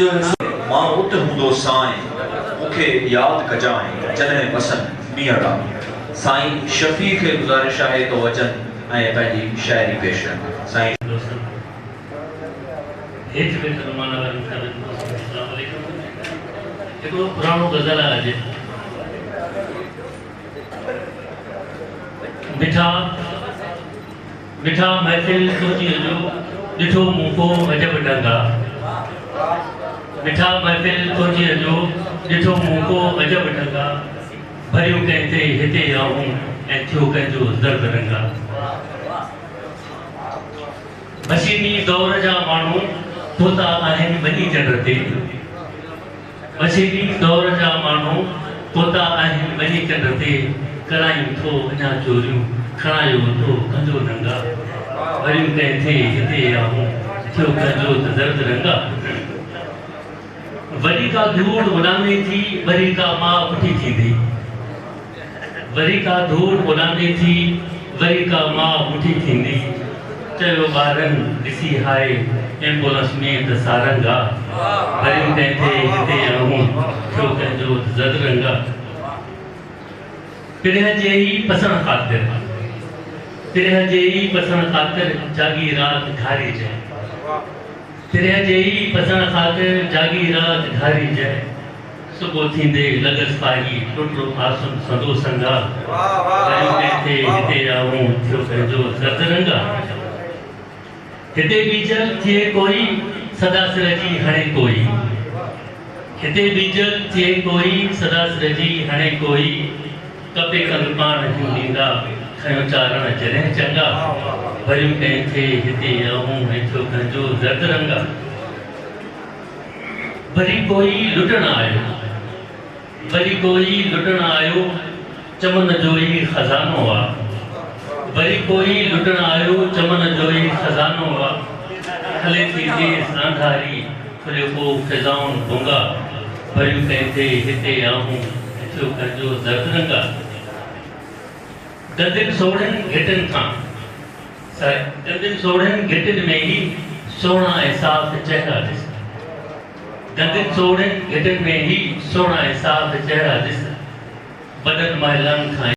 जो मां उठ हूंदो साईं मूंखे यादि कजाएं जॾहिं वसनि मीहड़ा साईं शफ़ी खे गुज़ारिश आहे तो अचनि ऐं पंहिंजी शाइरी पेश कनि साईं हेठि वेठल माना वारनि खे अस्सलाम वालेकुम। हिकिड़ो पुराणो गज़ल आहे मिठा मिठा महफ़िल तुंहिंजी जो ॾिठो मूं को अजब डंगा मिठा महफ़िल तुंहिंजी जो ॾिठो मूं को अजब डंगा भरियूं कंहिं ते हिते आऊं ऐं थियो कंहिंजो दर्द रंगा मशीनी दौर जा माण्हू तोता आहिनि वॾी चंड ते मशीनी दौर जा माण्हू तोता आहिनि वॾी चंड ते करायूं थो अञा चोरियूं खणायो थो कंजो नंगा वरियूं कंहिं ते हिते आऊं थियो कंहिंजो दर्द रंगा वरी का धूड़ उॾामे थी वरी का मां उठी थींदी वरी का धूड़ उॾामे थी वरी का मां उठी थींदी चयो ॿारनि ॾिसी हाय एम्बुलेंस में त सारंगा वरियूं कंहिं ते हिते आऊं थियो कंहिंजो दर्द रंगा पिरह जे ही पसण ख़ातिर पिरह जे ही पसण ख़ातिर जागी रात घारी जाए पिरह जे ही पसण ख़ातिर जागी रात घारी जाए सुबुह थींदे लॻसि पाई टुटो आसुन सदो संगा वरियूं कंहिं ते हिते आऊं थियो कंहिंजो दर्द रंगा हिते बीजल थिए कोई सदा सिर जी हणे कोई हिते बीजल थिए कोई सदा सिर जी हणे कोई कपे कंग पाण जूं ॾींदा खयो चारण जॾहिं चङा वरियूं कंहिं थे हिते आऊं ऐं थियो कंहिंजो दर्द रंगा वरी कोई लुटण आयो वरी कोई लुटण आयो चमन जो ई खज़ानो आहे वरी कोई लुटण आयो चमन जो ई खज़ानो आहे हले थी देस आंधारी खुलियो को फिज़ाउन भुंगा वरियूं कंहिं ते हिते आऊं थियो कंहिंजो दर्द रंगा गंदिन सोढ़नि घिटनि खां गंदिन सोढ़नि घिटनि में ही सोना ऐं साफ़ चेहरा ॾिस गंदिन सोढ़नि घिटनि में ही सोना ऐं साफ़ चेहरा ॾिस वॾनि महिलाउनि खां